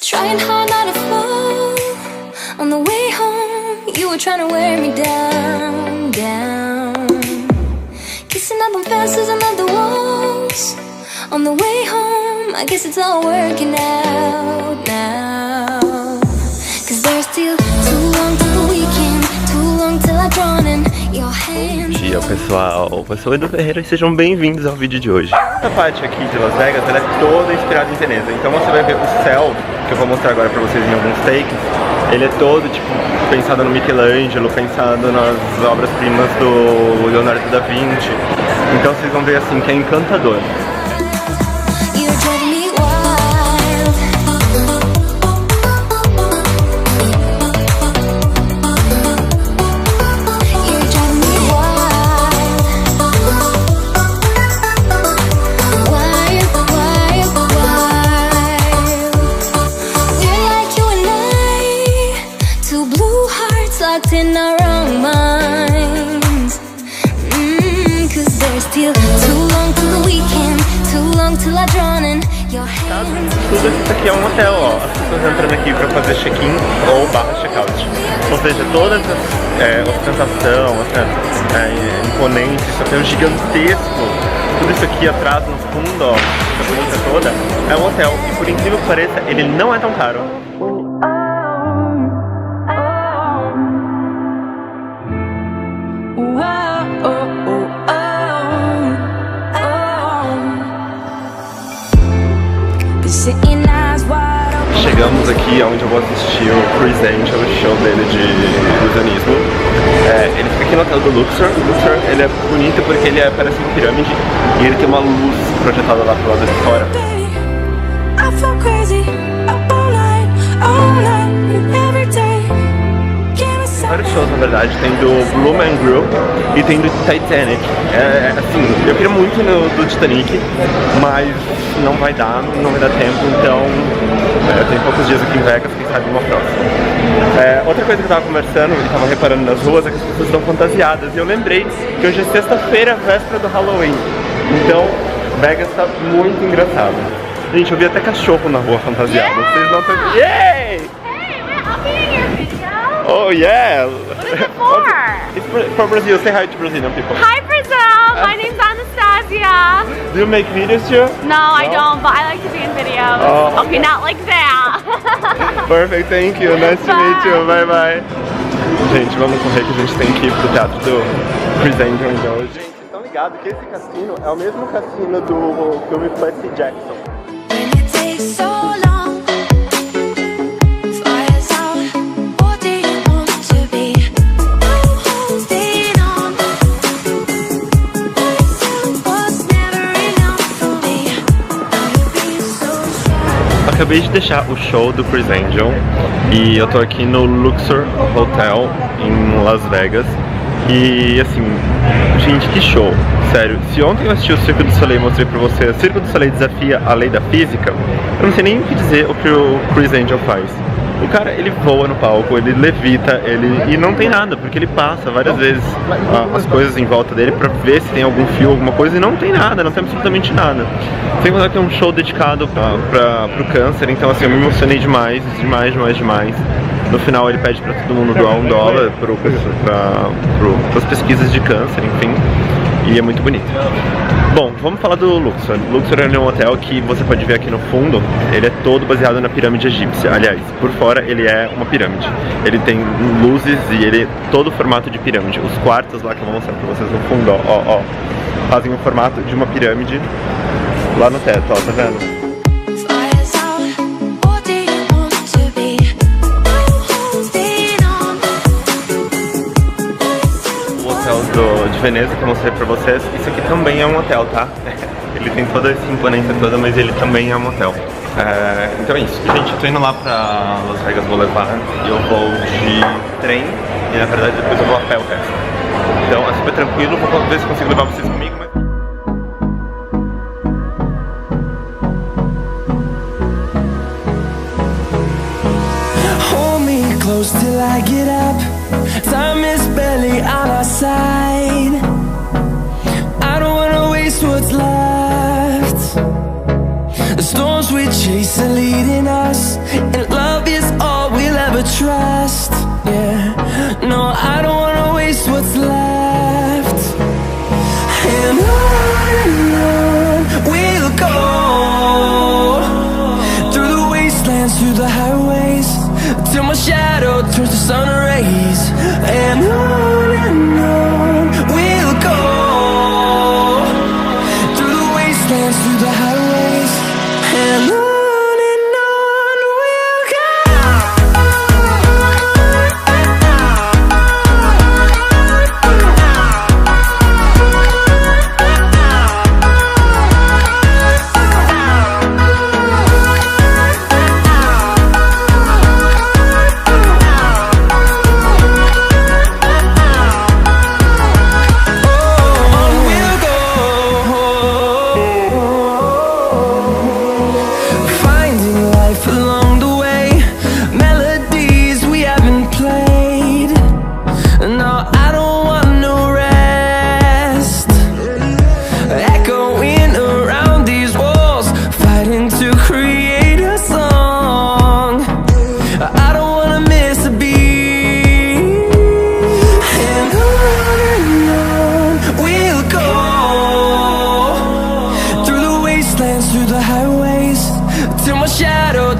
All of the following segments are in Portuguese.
Trying hard not to fall. On the way home, you were trying to wear me down, down. Kissing up on fences and on the walls. On the way home, I guess it's all working out now. Cause there's still too long till the weekend, too long till I drawn in your hand. Bom dia, pessoal. Eu sou o Ferrera e sejam bem-vindos ao vídeo de hoje. Essa parte aqui de Las Vegas, ela é toda inspirada em Veneza. Então você vai ver o céu, que eu vou mostrar agora pra vocês em alguns takes. Ele é todo, tipo, pensado no Michelangelo, pensado nas obras-primas do Leonardo da Vinci. Então vocês vão ver, assim, que é encantador. In our own minds, cause there's still too long till the weekend, too long till I drawn in your hand. Tudo isso aqui é um hotel, ó. As pessoas entram aqui pra fazer check-in ou /check-out. Ou seja, toda essa ostentação, essa imponência, esse hotel gigantesco, tudo isso aqui atrás no fundo, ó, essa bonita toda, é um hotel. E por incrível que pareça, ele não é tão caro. Chegamos aqui onde eu vou assistir o Criss, o show dele de ilusionismo. Ele fica aqui no hotel do Luxor. O Luxor, ele é bonito porque ele parece uma pirâmide e ele tem uma luz projetada lá pro lado de fora. Vários shows, na verdade, tem do Blue Man Group e tem do Titanic. Assim, eu queria muito do Titanic, mas não vai dar tempo, então eu tenho poucos dias aqui em Vegas, quem sabe uma próxima. Outra coisa que eu tava conversando e tava reparando nas ruas é que as pessoas estão fantasiadas, e eu lembrei que hoje é sexta-feira, véspera do Halloween, então Vegas tá muito engraçado. Gente, eu vi até cachorro na rua fantasiado, vocês não estão... Yay! Oh yeah! What is it for? It's for Brazil. Say hi to Brazilian people. Hi Brazil! My name's Anastasia. Do you make videos too? No, I don't, but I like to be in videos. Oh. Okay, not like that. Perfect, thank you. Nice to meet you. Bye bye. Gente, vamos correr que a gente tem que ir pro teatro do Criss então. Gente, vocês estão ligados que esse cassino é o mesmo cassino do filme Percy Jackson. Acabei de deixar o show do Criss e eu tô aqui no Luxor Hotel em Las Vegas. E assim, gente, que show! Sério, se ontem eu assisti o Circo do Soleil e mostrei pra você, o Circo do Soleil desafia a lei da física, eu não sei nem o que dizer o que o Criss faz. O cara, ele voa no palco, ele levita, e não tem nada, porque ele passa várias vezes as coisas em volta dele pra ver se tem algum fio, alguma coisa, e não tem nada, não tem absolutamente nada. Sem contar que é um show dedicado pro câncer, então assim, eu me emocionei demais. No final ele pede pra todo mundo doar $1 pras pesquisas de câncer, enfim, e é muito bonito. Bom, vamos falar do Luxor. Luxor é um hotel que você pode ver aqui no fundo. Ele é todo baseado na pirâmide egípcia. Aliás, por fora ele é uma pirâmide. Ele tem luzes e ele é todo formato de pirâmide. Os quartos lá que eu vou mostrar pra vocês no fundo, ó, fazem o formato de uma pirâmide lá no teto, ó, tá vendo? De Veneza que eu mostrei pra vocês, isso aqui também é um hotel, tá? Ele tem toda essa imponência toda, mas ele também é um hotel. Então é isso. Gente, eu tô indo lá pra Las Vegas Boulevard e eu vou de trem e na verdade depois eu vou a pé o resto. Então é super tranquilo, vou ver se consigo levar vocês comigo, mas... Hold me close till I get up. Time is barely on our side. I don't wanna waste what's left. storms we chase are leading us, and love is all we'll ever trust. Yeah, no, I don't wanna waste what's left. And on we'll go, through the wastelands, through the highways, till my shadow turns to sun rays. And on we'll go, through the wastelands, through the highways, and on we'll go.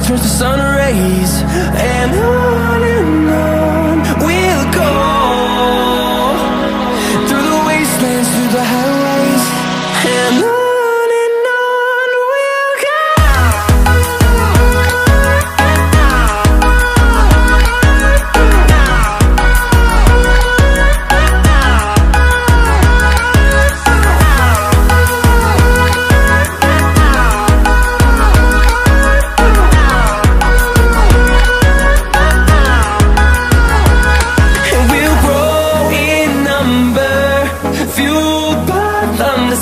Turns to sun rays, and on we'll go, through the wastelands, through the highways, and on we'll go.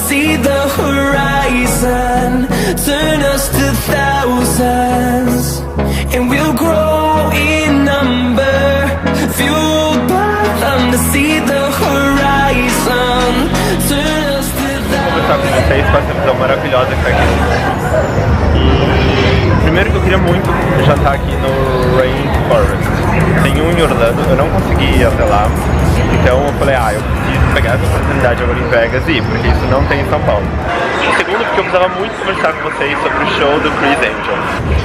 See the horizon, turn us to thousands, and we'll grow in number, fueled by them to see the horizon, turn us to thousands. Vou conversar com vocês com essa visão maravilhosa que tá aqui. E primeiro que eu queria muito jantar aqui no Rainforest. Tem um em Orlando, eu não consegui ir até lá. Então eu falei, eu preciso pegar essa oportunidade agora em Vegas e ir, porque isso não tem em São Paulo. E segundo, porque eu precisava muito conversar com vocês sobre o show do Criss.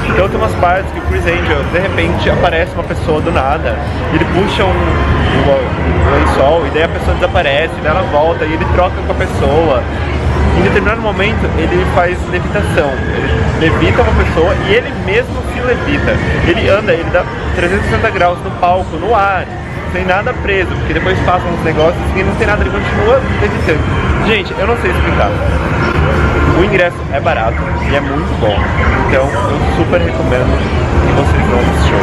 Então tem umas partes que o Criss, de repente, aparece uma pessoa do nada, e ele puxa um lençol, e daí a pessoa desaparece, e daí ela volta, e ele troca com a pessoa. Em determinado momento, ele faz levitação. Ele levita uma pessoa e ele mesmo se levita. Ele anda, ele dá 360 graus no palco, no ar, sem nada preso, porque depois passam uns negócios e não tem nada, ele continua levitando. Gente, eu não sei explicar. O ingresso é barato e é muito bom. Então eu super recomendo que vocês vão nesse show.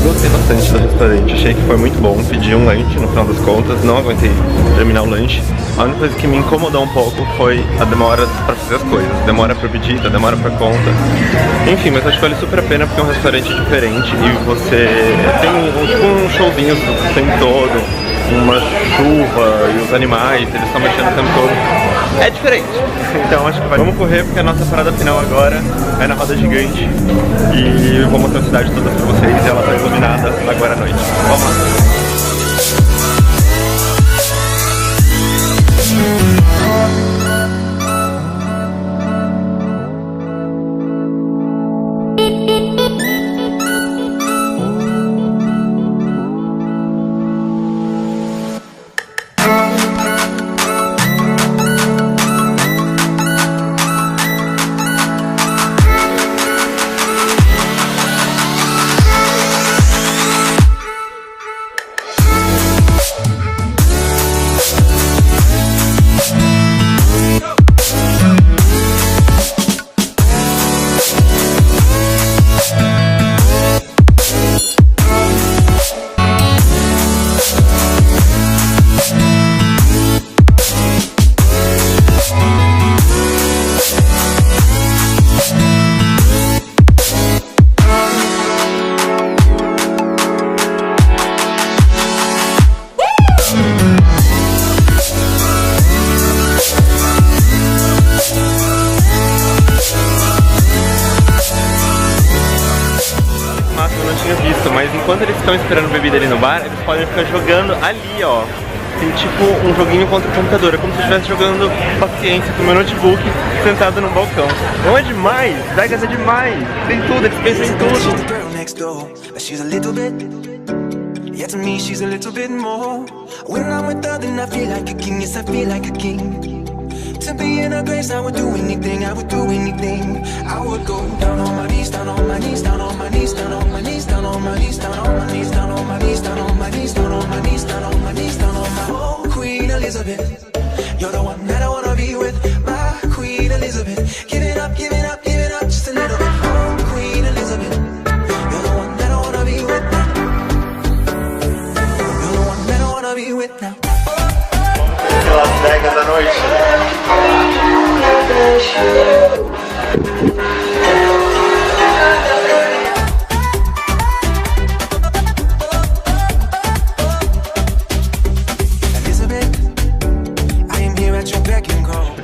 Gostei bastante do restaurante, achei que foi muito bom, pedi um lanche no final das contas, não aguentei terminar o lanche. A única coisa que me incomodou um pouco foi a demora pra fazer as coisas, demora pra pedida, demora pra conta. Enfim, mas acho que vale super a pena porque é um restaurante diferente e você tem tipo uns showzinhos o tempo todo, uma chuva e os animais, eles estão mexendo o tempo todo. É diferente, então acho que vai. Vamos correr porque a nossa parada final agora é na Roda-Gigante e eu vou mostrar a cidade toda pra vocês e ela tá iluminada agora à noite. Vamos lá! enquanto eles estão esperando bebida ali no bar, eles podem ficar jogando ali, ó. Tem tipo um joguinho contra o computador, é como se eu estivesse jogando paciência com o meu notebook sentado no balcão. Não é demais? Vegas é demais! Tem tudo, eles pensam em tudo. Yeah, to me she's a little bit more. When I'm with her then I feel like a king, yes I feel like a king. To be in her grace I would do anything, I would do anything. I would go down on my knees, down on my knees, down on my knees, down on my knees, down on my knees, down on my knees, down on my knees, down on my knees, down on my knees, down on my knees, down on my oh, Queen Elizabeth, you're the one that I wanna be with. My Queen Elizabeth, give it up, give it up, give it up just a little bit. Oh, Queen Elizabeth, you're the one that I wanna be with. Las Vegas à noite.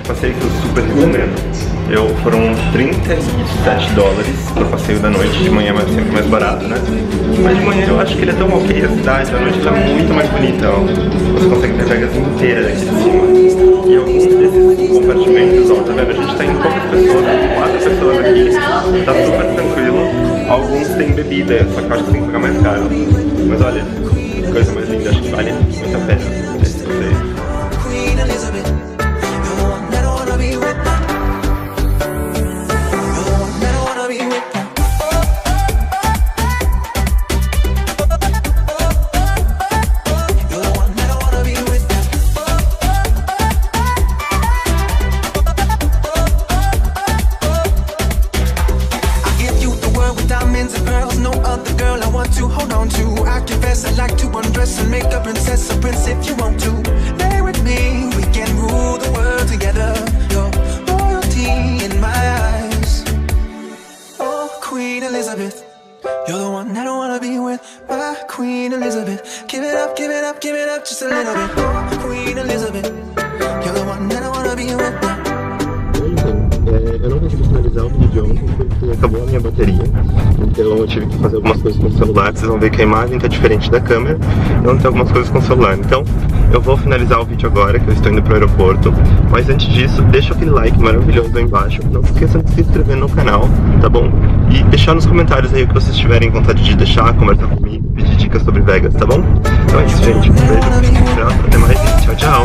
Passeio que eu super recomendo. Foram $37 pro passeio da noite. De manhã é sempre mais barato, né? Mas de manhã eu acho que ele é tão ok. A cidade da noite tá muito mais bonita, ó. Você consegue ter Vegas inteira daqui de cima. E alguns desses compartimentos, ó, tá vendo? A gente tá em poucas pessoas, 4 pessoas aqui. Tá super tranquilo. Alguns têm bebida, só que eu acho que tem que pagar mais caro. Mas olha, que coisa mais linda, acho que vale muito a pena. Esse passeio. You're the one that I wanna be with, my Queen Elizabeth. Give it up, give it up, give it up just a little bit. Oh, Queen Elizabeth. You're the one that I wanna be with. Eu não consegui finalizar o vídeo ontem porque acabou a minha bateria. Então eu tive que fazer algumas coisas com o celular. Vocês vão ver que a imagem tá diferente da câmera. Então tem algumas coisas com o celular. Então eu vou finalizar o vídeo agora, que eu estou indo pro aeroporto. Mas antes disso, deixa aquele like maravilhoso aí embaixo. Não se esqueçam de se inscrever no canal, tá bom? E deixar nos comentários aí o que vocês tiverem vontade de deixar, conversar comigo, pedir dicas sobre Vegas, tá bom? Então é isso, gente. Um beijo, até mais e tchau, tchau!